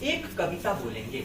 एक कविता बोलेंगे।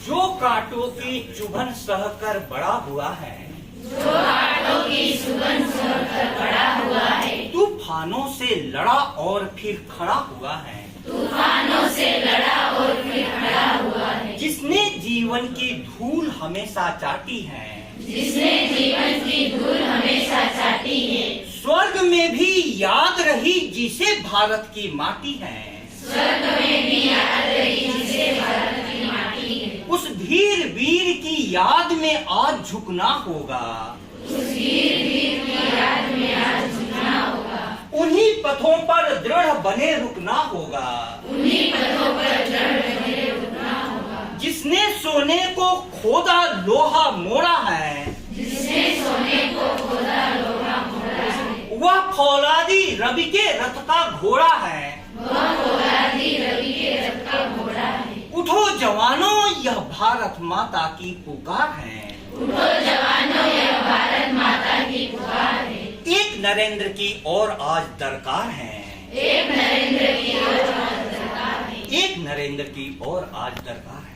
जो कांटों की चुभन सहकर बड़ा हुआ है, जो कांटों की चुभन सहकर बड़ा हुआ है, तूफानों से लड़ा और फिर खड़ा हुआ है, तूफानों से लड़ा और फिर खड़ा हुआ है, जिसने जीवन की धूल हमेशा चाटी है, जिसने जीवन की धूल हमेशा चाटी है, स्वर्ग में भी याद रही जिसे भारत की माटी है, स्वर्ग में भी याद रही जिसे भारत की माटी है, उस धीर वीर की याद में आज झुकना होगा, उस वीर वीर की याद में आज झुकना होगा, उन्हीं पथों पर दृढ़ बने रुकना होगा, उन्हीं पथों पर दृढ़ बने रुकना होगा, जिसने सोने को खोदा लोहा मोड़ा है, जिसने सोने को खोदा लोहा मोड़ा है, वह फौलादी रवि के रथ का घोड़ा है, वह फौलादी रवि के रथ का घोड़ा है, उठो जवानों यह भारत माता की पुकार है, उठो जवानों यह भारत माता की पुकार है, एक नरेंद्र की और आज दरकार है, एक नरेंद्र की और आज दरकार है, एक नरेंद्र की और आज दरकार है।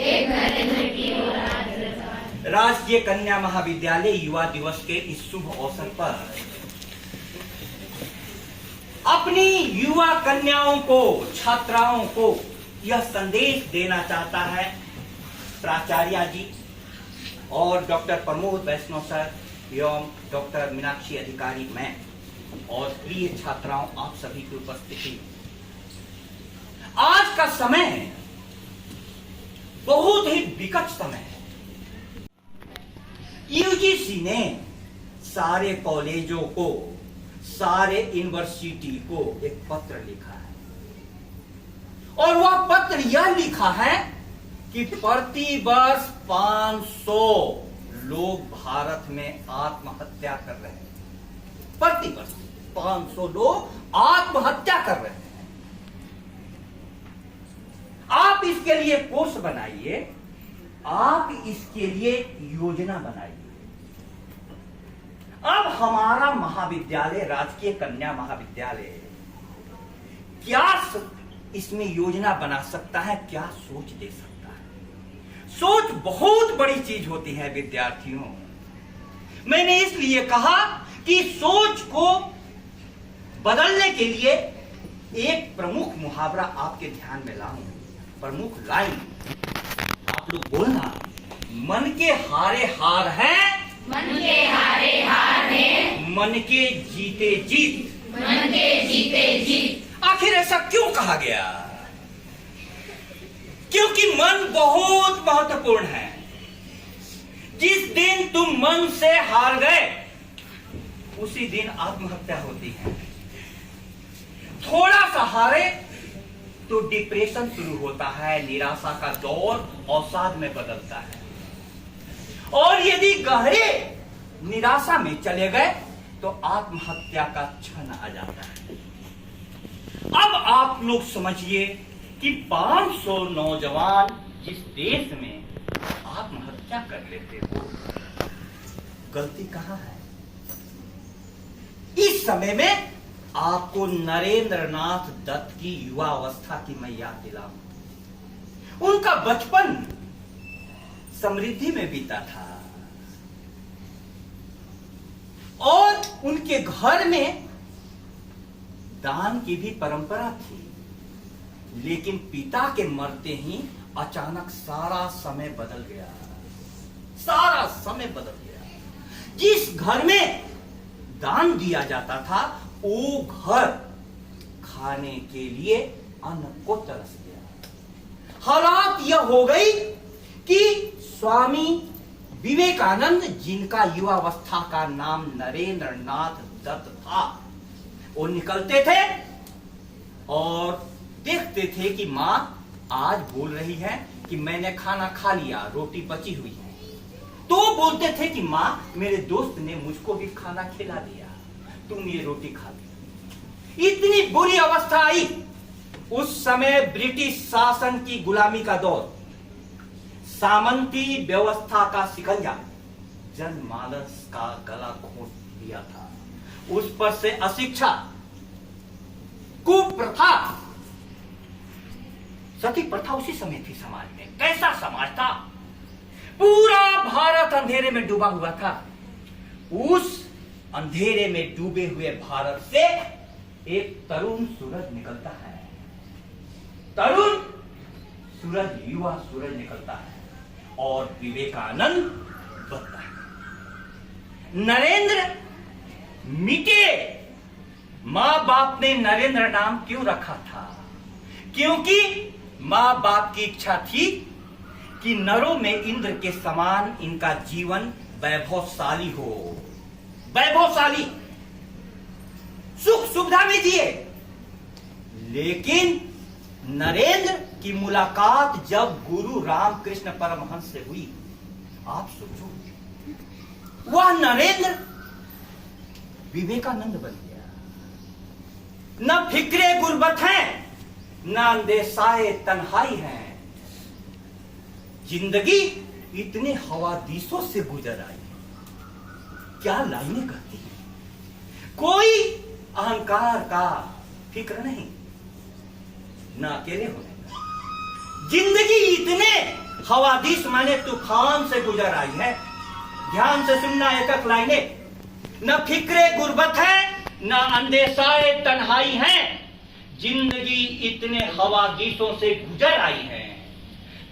एक नरेंद्र की और आज दरकार है। राजकीय कन्या महाविद्यालय युवा दिवस के इस शुभ अवसर पर अपनी युवा कन्याओं को, छात्राओं को यह संदेश देना चाहता है प्राचार्य जी और डॉक्टर प्रमोद वैष्णव सर एवं डॉक्टर मीनाक्षी अधिकारी मैम और प्रिय छात्राओं आप सभी की उपस्थिति। आज का समय बहुत ही विकट समय है। यूजीसी ने सारे कॉलेजों को, सारे यूनिवर्सिटी को एक पत्र लिखा है और वह पत्र यह लिखा है कि प्रति वर्ष 500 लोग भारत में आत्महत्या कर रहे हैं। प्रति वर्ष 500 लोग आत्महत्या कर रहे हैं। आप इसके लिए कोर्स बनाइए, आप इसके लिए योजना बनाइए। अब हमारा महाविद्यालय, राजकीय कन्या महाविद्यालय, क्या इसमें योजना बना सकता है, क्या सोच दे सकता है? सोच बहुत बड़ी चीज होती है विद्यार्थियों। मैंने इसलिए कहा कि सोच को बदलने के लिए एक प्रमुख मुहावरा आपके ध्यान में लाऊं, प्रमुख लाइन आप लोग बोलना। मन के हारे हार है, मन के हारे हार है, मन के जीते जीत। मन के जीते जीत। आखिर ऐसा क्यों कहा गया? क्योंकि मन बहुत महत्वपूर्ण है। जिस दिन तुम मन से हार गए उसी दिन आत्महत्या होती है। थोड़ा सा हारे तो डिप्रेशन शुरू होता है, निराशा का दौर अवसाद में बदलता है और यदि गहरे निराशा में चले गए तो आत्महत्या का क्षण आ जाता है। अब आप लोग समझिए कि 500 नौजवान जिस देश में आत्महत्या कर लेते हो, गलती कहां है? इस समय में आपको नरेंद्र नाथ दत्त की युवा अवस्था की मैं याद दिलाऊं। उनका बचपन समृद्धि में बीता था और उनके घर में दान की भी परंपरा थी, लेकिन पिता के मरते ही अचानक सारा समय बदल गया। सारा समय बदल गया। जिस घर में दान दिया जाता था वो घर खाने के लिए अन्न को तरस गया। हालात यह हो गई कि स्वामी विवेकानंद, जिनका युवावस्था का नाम नरेंद्र नाथ दत्त था, वो निकलते थे और देखते थे कि माँ आज बोल रही है कि मैंने खाना खा लिया, रोटी बची हुई है, तो बोलते थे कि माँ मेरे दोस्त ने मुझको भी खाना खिला दिया, तुम ये रोटी खा ली। इतनी बुरी अवस्था आई। उस समय ब्रिटिश शासन की गुलामी का दौर, सामंती व्यवस्था का शिकंजा जनमानस का गला घोंट दिया था। उस पर से अशिक्षा, कुप्रथा, सती प्रथा उसी समय थी समाज में। कैसा समाज था? पूरा भारत अंधेरे में डूबा हुआ था। उस अंधेरे में डूबे हुए भारत से एक तरुण सूरज निकलता है। तरुण सूरज, युवा सूरज निकलता है और विवेकानंद बनता है। नरेंद्र मिटे। मां बाप ने नरेंद्र नाम क्यों रखा था? क्योंकि मां बाप की इच्छा थी कि नरों में इंद्र के समान इनका जीवन वैभवशाली हो, वैभवशाली, सुख सुविधा भी दिए। लेकिन नरेंद्र की मुलाकात जब गुरु रामकृष्ण परमहंस से हुई, आप सोचो, वह नरेंद्र विवेकानंद बन गया। न फिक्रे गुर्बत है, न अंदेशाए तन्हाई है। जिंदगी इतने हवादिशों से गुजर आई। क्या लाइनें कहती हैं। कोई अहंकार का फिक्र नहीं, न अकेले होने का। जिंदगी इतने हवादिश माने तूफान से गुजर आई है। ध्यान से सुनना एक लाइनें। न फिक्रे गुर्बत है, न अंदेशाए तन्हाई है। जिंदगी इतने हवादिशों से गुजर आई है।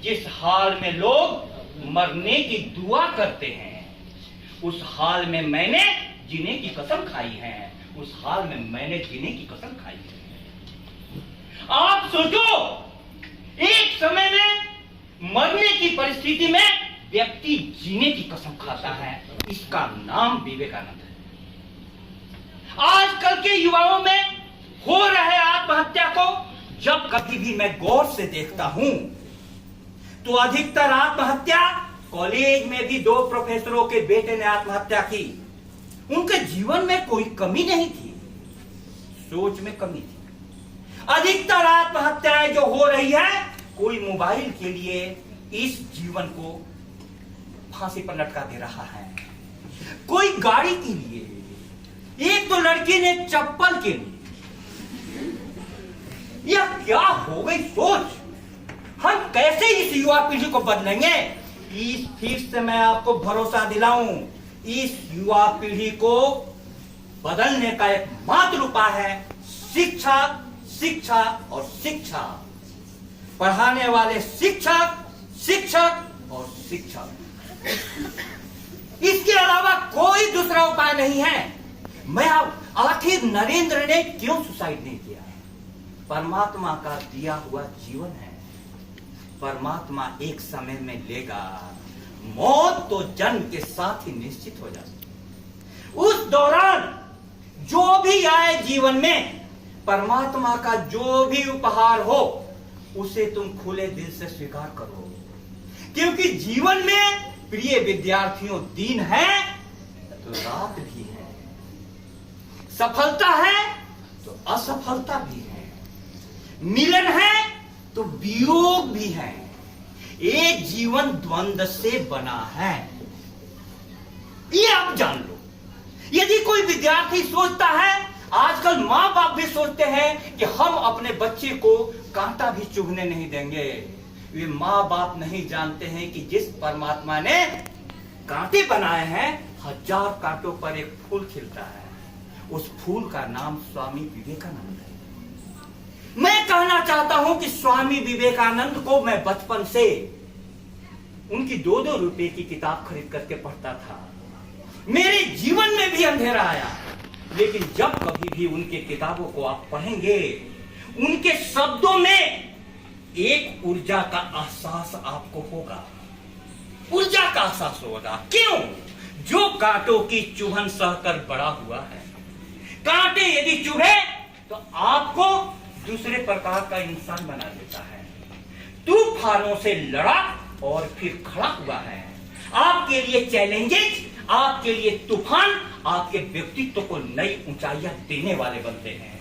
जिस हाल में लोग मरने की दुआ करते हैं, उस हाल में मैंने जीने की कसम खाई है। उस हाल में मैंने जीने की कसम खाई है। आप सोचो, एक समय में मरने की परिस्थिति में व्यक्ति जीने की कसम खाता है। इसका नाम विवेकानंद है। आजकल के युवाओं में हो रहे आत्महत्या को जब कभी भी मैं गौर से देखता हूं, तो अधिकतर आत्महत्या कॉलेज में भी 2 प्रोफेसरों के बेटे ने आत्महत्या की। उनके जीवन में कोई कमी नहीं थी, सोच में कमी थी। अधिकतर आत्महत्याएं जो हो रही है, कोई मोबाइल के लिए इस जीवन को फांसी पर लटका दे रहा है, कोई गाड़ी के लिए, एक तो लड़की ने चप्पल के लिए। यह क्या हो गई सोच? हम कैसे इस युवा पीढ़ी को बदलेंगे? इस फिर से मैं आपको भरोसा दिलाऊं, इस युवा पीढ़ी को बदलने का एक मात्र उपाय है शिक्षा, शिक्षा और शिक्षा। पढ़ाने वाले शिक्षक, शिक्षक और शिक्षक। इसके अलावा कोई दूसरा उपाय नहीं है। मैं आखिर नरेंद्र ने क्यों सुसाइड नहीं किया? परमात्मा का दिया हुआ जीवन है। परमात्मा एक समय में लेगा। मौत तो जन्म के साथ ही निश्चित हो जाती। उस दौरान जो भी आए जीवन में, परमात्मा का जो भी उपहार हो, उसे तुम खुले दिल से स्वीकार करो। क्योंकि जीवन में प्रिय विद्यार्थियों, दिन है तो रात भी है, सफलता है तो असफलता भी है, मिलन है तो वियोग भी है। एक जीवन द्वंद्व से बना है, ये आप जान लो। यदि कोई विद्यार्थी सोचता है, आजकल मां बाप भी सोचते हैं कि हम अपने बच्चे को कांटा भी चुभने नहीं देंगे, वे मां बाप नहीं जानते हैं कि जिस परमात्मा ने कांटे बनाए हैं, 1000 कांटों पर एक फूल खिलता है। उस फूल का नाम स्वामी विवेकानंद है। मैं कहना चाहता हूं कि स्वामी विवेकानंद को मैं बचपन से उनकी 2-2 रुपए की किताब खरीद करके पढ़ता था। मेरे जीवन में भी अंधेरा आया, लेकिन जब कभी भी उनके किताबों को आप पढ़ेंगे, उनके शब्दों में एक ऊर्जा का एहसास आपको होगा। ऊर्जा का एहसास होगा। क्यों? जो कांटों की चुभन सहकर बड़ा हुआ है। कांटे यदि चुभे तो आपको दूसरे प्रकार का इंसान बना देता है। तूफानों से लड़ा और फिर खड़ा हुआ है। आपके लिए चैलेंजेस, आपके लिए तूफान, आपके व्यक्तित्व को नई ऊंचाइयां देने वाले बनते हैं।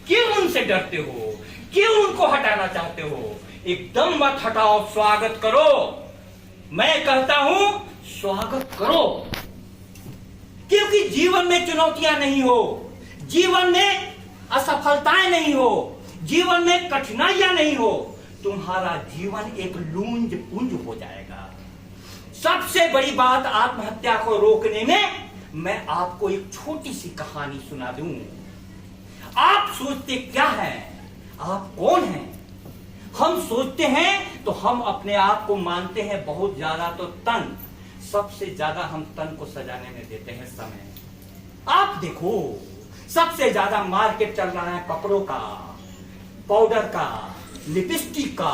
क्यों उनसे डरते हो? क्यों उनको हटाना चाहते हो? एकदम मत हटाओ, स्वागत करो। मैं कहता हूं स्वागत करो, क्योंकि जीवन में चुनौतियां नहीं हो, जीवन में असफलताएं नहीं हो, जीवन में कठिनाइयां नहीं हो, तुम्हारा जीवन एक लूंज पुंज हो जाएगा। सबसे बड़ी बात आत्महत्या को रोकने में मैं आपको एक छोटी सी कहानी सुना दूं। आप सोचते क्या हैं? आप कौन हैं? हम सोचते हैं तो हम अपने आप को मानते हैं बहुत ज्यादा तो तन। सबसे ज्यादा हम तन को सजाने में देते हैं समय। आप देखो, सबसे ज्यादा मार्केट चल रहा है कपड़ों का, पाउडर का, लिपस्टिक का,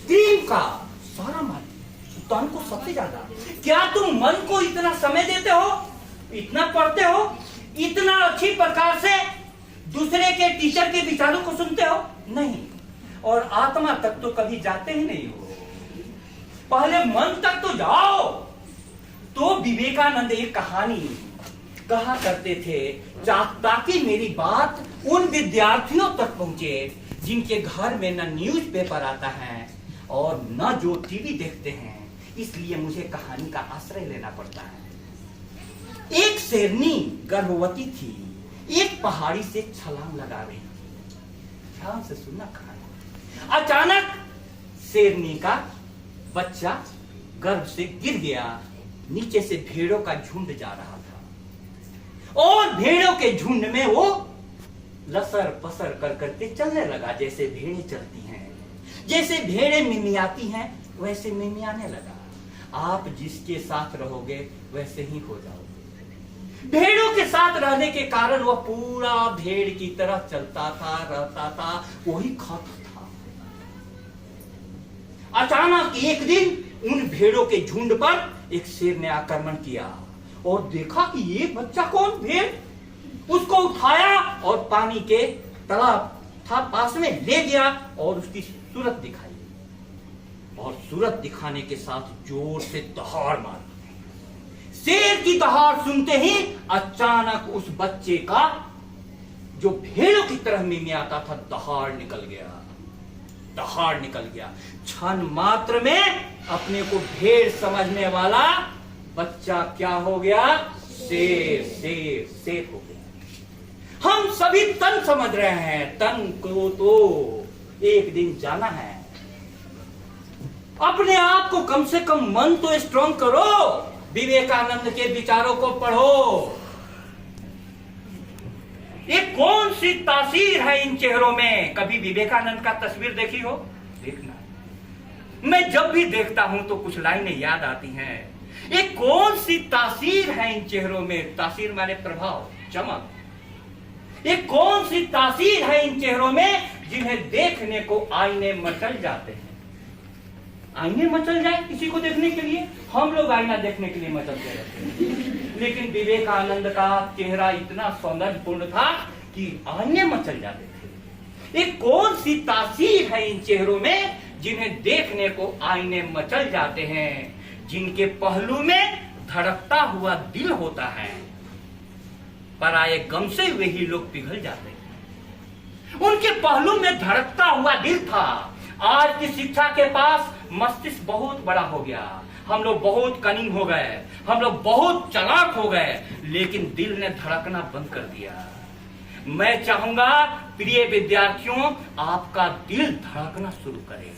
क्रीम का, सारा मार्केट तन को सबसे ज्यादा। क्या तुम मन को इतना समय देते हो? इतना पढ़ते हो? इतना अच्छी प्रकार से दूसरे के टीचर के विचारों को सुनते हो? नहीं। और आत्मा तक तो कभी जाते ही नहीं हो। पहले मन तक तो जाओ। तो विवेकानंद एक कहानी कहा करते थे, ताकि मेरी बात उन विद्यार्थियों तक पहुंचे जिनके घर में न न्यूज़पेपर आता है और न जो टीवी देखते हैं, इसलिए मुझे कहानी का आश्रय लेना पड़ता है। एक शेरनी गर्भवती थी, एक पहाड़ी से छलांग लगा रही थी। ध्यान से सुनना कहानी। अचानक शेरनी का बच्चा गर्भ से गिर गया। नीचे से भेड़ों का झुंड जा रहा था और भेड़ों के झुंड में वो लसर पसर कर करके चलने लगा, जैसे भेड़ें चलती हैं, जैसे भेड़ें मिमियाती हैं वैसे मिमियाने लगा। आप जिसके साथ रहोगे वैसे ही हो जाओगे। भेड़ों के साथ रहने के कारण वह पूरा भेड़ की तरह चलता था, रहता था, वही खाता था। अचानक एक दिन उन भेड़ों के झुंड पर एक शेर ने आक्रमण किया और देखा कि ये बच्चा कौन? भेड़। उसको उठाया और पानी के तालाब था पास में ले गया और उसकी सूरत दिखाई, और सूरत दिखाने के साथ जोर से दहाड़ मारी। शेर की दहाड़ सुनते ही अचानक उस बच्चे का, जो भेड़ों की तरह मिमियाता था, दहाड़ निकल गया। दहाड़ निकल गया। क्षण मात्र में अपने को भेड़ समझने वाला बच्चा क्या हो गया? शेर। शेर शेर हो गया। हम सभी तन समझ रहे हैं, तन को तो एक दिन जाना है। अपने आप को कम से कम मन तो स्ट्रांग करो। विवेकानंद के विचारों को पढ़ो। ये कौन सी तासीर है इन चेहरों में? कभी विवेकानंद का तस्वीर देखी हो? देखना। मैं जब भी देखता हूं तो कुछ लाइनें याद आती हैं। ये कौन सी तासीर है इन चेहरों में? तासीर माने प्रभाव, चमक। ये कौन सी तासीर है इन चेहरों में जिन्हें देखने को आईने मचल जाते हैं? आईने मचल जाए किसी को देखने के लिए? हम लोग आईना देखने के लिए मचलते रहते हैं, लेकिन विवेकानंद का चेहरा इतना सौंदर्यपूर्ण था कि आईने मचल जाते थे। ये कौन सी तासीर है इन चेहरों में जिन्हें देखने को आईने मचल जाते हैं, जिनके पहलू में धड़कता हुआ दिल होता है, पराये गम से वही लोग पिघल जाते हैं। उनके पहलू में धड़कता हुआ दिल था। आज की शिक्षा के पास मस्तिष्क बहुत बड़ा हो गया, हम लोग बहुत कनिंग हो गए, हम लोग बहुत चालाक हो गए, लेकिन दिल ने धड़कना बंद कर दिया। मैं चाहूंगा प्रिय विद्यार्थियों, आपका दिल धड़कना शुरू करे,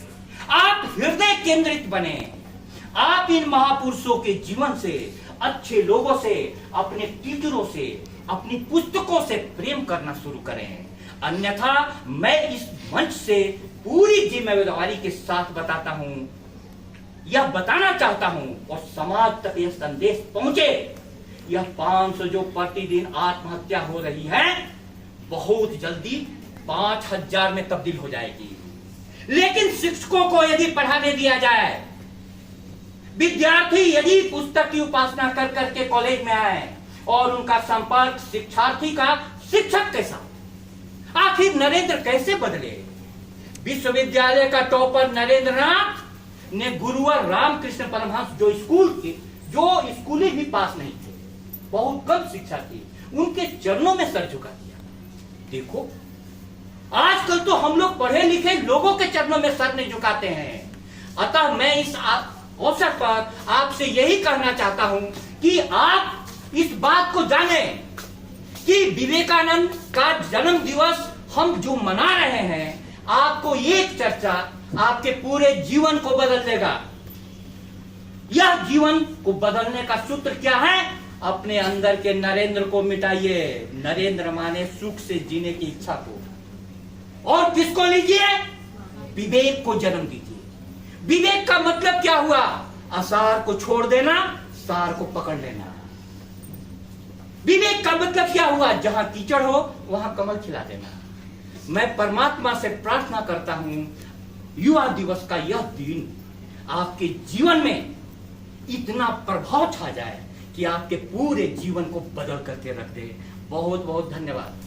आप हृदय केंद्रित बने, आप इन महापुरुषों के जीवन से, अच्छे लोगों से, अपने टीचरों से, अपनी पुस्तकों से प्रेम करना शुरू करें। अन्यथा मैं इस मंच से पूरी जिम्मेदारी के साथ बताता हूं, यह बताना चाहता हूं और समाज तक यह संदेश पहुंचे, यह 500 जो प्रतिदिन आत्महत्या हो रही है, बहुत जल्दी 5000 में तब्दील हो जाएगी। लेकिन शिक्षकों को यदि पढ़ाने दिया जाए, विद्यार्थी यदि पुस्तक की उपासना कर करके कॉलेज में आए और उनका संपर्क शिक्षार्थी का शिक्षक के साथ, आखिर नरेंद्र कैसे बदले? विश्वविद्यालय का टॉपर नरेंद्र नाथ ने गुरुवर रामकृष्ण परमहंस, जो स्कूली भी पास नहीं थे, बहुत कम शिक्षा थी, उनके चरणों में सर झुका दिया। देखो, आजकल तो हम लोग पढ़े लिखे लोगों के चरणों में सर नहीं झुकाते हैं। अतः मैं इस अवसर पर आपसे यही कहना चाहता हूं कि आप इस बात को जानें कि विवेकानंद का जन्म दिवस हम जो मना रहे हैं, आपको एक चर्चा आपके पूरे जीवन को बदल देगा। यह जीवन को बदलने का सूत्र क्या है? अपने अंदर के नरेंद्र को मिटाइए। नरेंद्र माने सुख से जीने की इच्छा को। और किसको लीजिए? विवेक को जन्म दीजिए। विवेक का मतलब क्या हुआ? असार को छोड़ देना, सार को पकड़ लेना। विवेक का मतलब क्या हुआ? जहां कीचड़ हो वहां कमल खिला देना। मैं परमात्मा से प्रार्थना करता हूं युवा दिवस का यह दिन आपके जीवन में इतना प्रभाव छा जाए कि आपके पूरे जीवन को बदल करके रख दे। बहुत बहुत धन्यवाद।